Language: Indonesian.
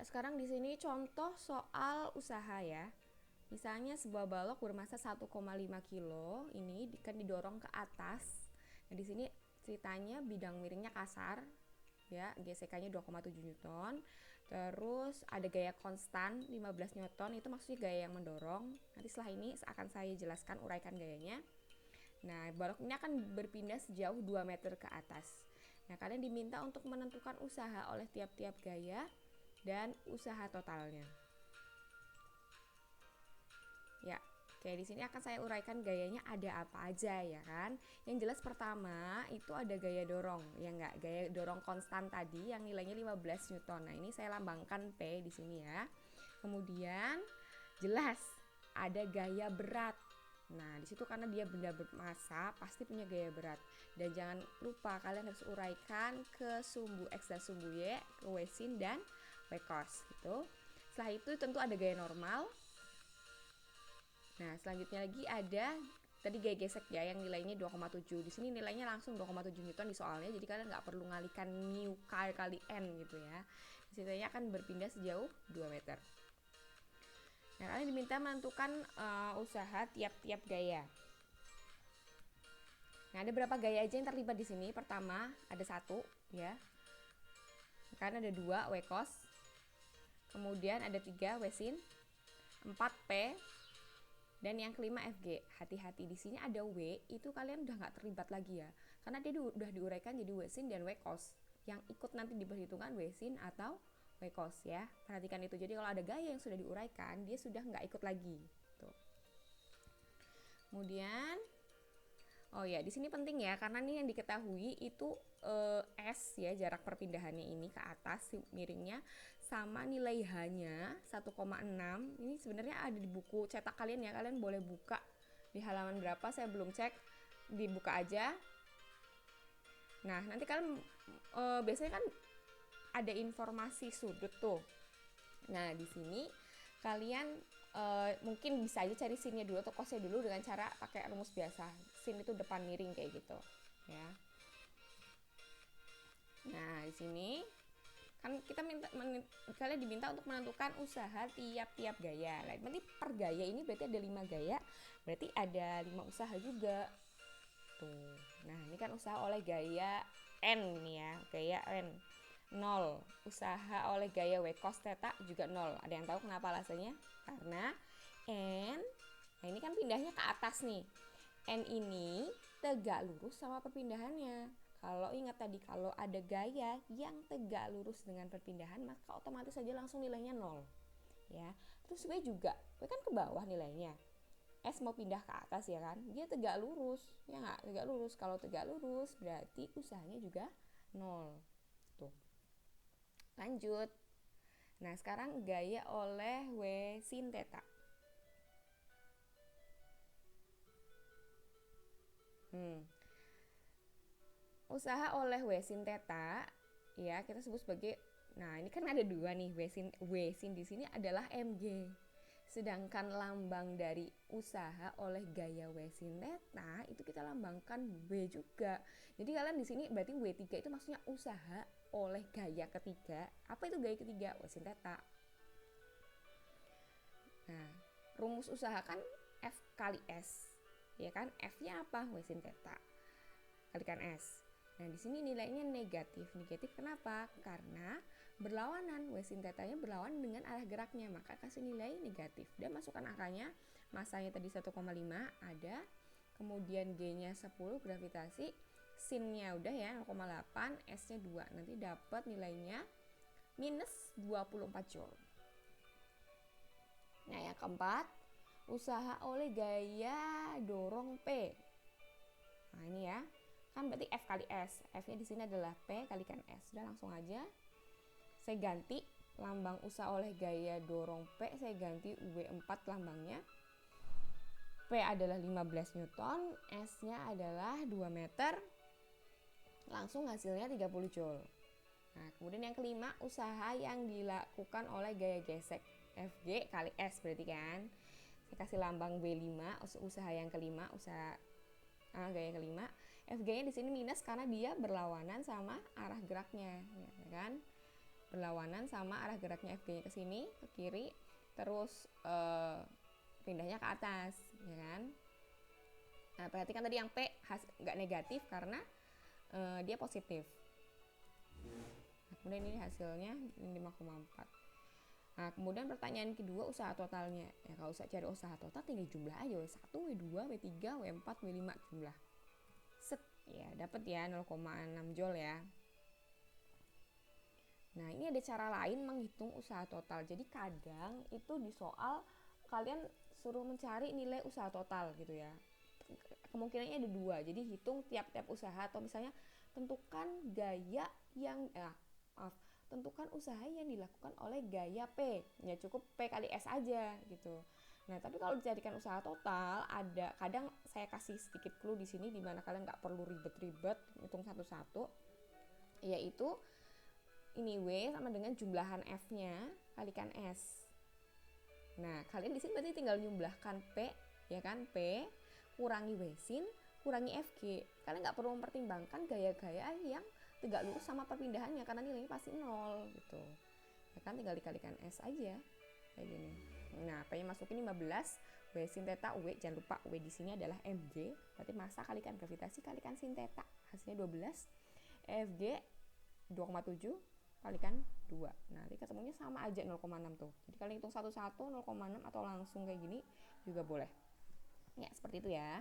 Ya, sekarang di sini contoh soal usaha ya. Misalnya sebuah balok bermasa 1,5 kilo ini kan didorong ke atas. Nah, di sini ceritanya bidang miringnya kasar ya, GSK-nya 2,7 Newton. Terus ada gaya konstan 15 Newton, itu maksudnya gaya yang mendorong. Nanti setelah ini akan saya jelaskan uraikan gayanya. Nah, balok ini akan berpindah sejauh 2 meter ke atas. Nah, kalian diminta untuk menentukan usaha oleh tiap-tiap gaya dan usaha totalnya. Ya, oke, di sini akan saya uraikan gayanya ada apa aja ya kan. Yang jelas pertama itu ada gaya dorong, ya enggak, gaya dorong konstan tadi yang nilainya 15 Newton. Nah, ini saya lambangkan P di sini ya. Kemudian jelas ada gaya berat. Nah, di situ karena dia benda bermassa pasti punya gaya berat. Dan jangan lupa kalian harus uraikan ke sumbu X dan sumbu Y, ke W sin dan W cos gitu. Setelah itu tentu ada gaya normal. Nah, selanjutnya lagi ada tadi gaya gesek ya yang nilainya 2,7. Di sini nilainya langsung 2,7 Newton di soalnya, jadi kalian nggak perlu ngalikan mu kali N gitu ya. Ceritanya akan berpindah sejauh 2 meter. Nah, kalian diminta menentukan usaha tiap-tiap gaya. Nah, ada berapa gaya aja yang terlibat di sini? Pertama, ada 1 ya. Kan ada 2 W cos. Kemudian ada 3 W sin, 4 P, dan yang kelima FG. Hati-hati, di sini ada W, itu kalian udah nggak terlibat lagi ya. Karena dia udah diuraikan jadi W sin dan W cos. Yang ikut nanti diperhitungkan W sin atau W cos ya. Perhatikan itu. Jadi kalau ada gaya yang sudah diuraikan, dia sudah nggak ikut lagi. Tuh. Kemudian oh ya, di sini penting ya karena nih yang diketahui itu S ya, jarak perpindahannya ini ke atas miringnya sama nilai H-nya 1,6. Ini sebenarnya ada di buku cetak kalian ya. Kalian boleh buka di halaman berapa, saya belum cek. Dibuka aja. Nah, nanti kalian biasanya kan ada informasi sudut tuh. Nah, di sini kalian mungkin bisa aja cari sinnya dulu atau cosnya dulu dengan cara pakai rumus biasa. Sin itu depan miring kayak gitu, ya. Nah, di sini kan kita kalian diminta untuk menentukan usaha tiap-tiap gaya. Nah, berarti per gaya ini berarti ada 5 gaya, berarti ada 5 usaha juga. Tuh. Nah, ini kan usaha oleh gaya N nih ya, gaya N. 0. Usaha oleh gaya W cos theta juga 0. Ada yang tahu kenapa alasannya? Karena N, nah ini kan pindahnya ke atas nih. N ini tegak lurus sama perpindahannya. Kalau ingat tadi, kalau ada gaya yang tegak lurus dengan perpindahan, maka otomatis saja langsung nilainya 0. Ya. Terus W juga, W kan ke bawah nilainya. S mau pindah ke atas ya kan, dia tegak lurus, ya nggak, tegak lurus. Kalau tegak lurus berarti usahanya juga 0. Tuh. Lanjut. Nah, sekarang gaya oleh W sin theta. Usaha oleh W sin theta ya kita sebut sebagai, nah ini kan ada 2 nih, W sin di sini adalah MG. Sedangkan lambang dari usaha oleh gaya W sin theta itu kita lambangkan W juga. Jadi kalian di sini berarti W3 itu maksudnya usaha oleh gaya ketiga. Apa itu gaya ketiga? W sin theta. Nah, rumus usaha kan F kali S. Ya kan? F-nya apa? W sin theta kalikan S. Nah, di sini nilainya negatif. Negatif kenapa? Karena berlawanan. W sin theta-nya berlawanan dengan arah geraknya, maka kasih nilai negatif. Dan masukkan angkanya. Masanya tadi 1,5 ada. Kemudian G-nya 10 gravitasi. Sin-nya udah ya 0,8, S-nya 2. Nanti dapat nilainya minus 24 Joule. Nah, yang keempat, usaha oleh gaya dorong P. Nah, ini ya. Kan berarti F kali S. F-nya di sini adalah P kalikan S. Sudah langsung aja. Saya ganti lambang usaha oleh gaya dorong P, saya ganti W4 lambangnya. P adalah 15 Newton, S-nya adalah 2 meter. Langsung hasilnya 30 Joule. Nah, kemudian yang kelima, usaha yang dilakukan oleh gaya gesek. FG kali S berarti kan. Saya kasih lambang W5, usaha yang kelima, usaha gaya kelima. FG-nya di sini minus karena dia berlawanan sama arah geraknya, ya kan? berlawanan sama arah geraknya FG-nya ke sini, ke kiri, terus pindahnya ke atas, ya kan? Nah, perhatikan tadi yang P nggak negatif karena dia positif. Nah, kemudian ini hasilnya 5,4. Nah, kemudian pertanyaan kedua, usaha totalnya. Ya, kalau usah cari usaha total tinggal jumlah aja, W1, W2, W3, W4, W5 jumlah. Set, ya dapat ya 0,6 joule ya. Nah, ini ada cara lain menghitung usaha total. Jadi kadang itu di soal kalian suruh mencari nilai usaha total gitu ya. Kemungkinannya ada dua. Jadi hitung tiap-tiap usaha, atau misalnya tentukan gaya yang tentukan usaha yang dilakukan oleh gaya P. Ya cukup P kali S aja gitu. Nah, tapi kalau dijadikan usaha total, ada kadang saya kasih sedikit clue di sini di mana kalian nggak perlu ribet-ribet hitung satu-satu, yaitu ini W sama dengan jumlahan F-nya kalikan S. Nah, kalian di sini berarti tinggal jumlahkan P, ya kan, P kurangi W sin kurangi FG. Kalian nggak perlu mempertimbangkan gaya-gaya yang tegak lurus sama perpindahannya karena nilainya pasti 0 gitu. Ya kan, tinggal dikalikan S aja kayak gini. Nah, P-nya masukin 15, W sin theta W, jangan lupa W di sini adalah mg, berarti massa kalikan gravitasi kalikan sin theta, hasilnya 12. FG 2,7 kalikan 2. Nah, nanti ketemunya sama aja 0,6 tuh. Jadi kalian hitung satu-satu 0,6 atau langsung kayak gini juga boleh. Ya, seperti itu ya.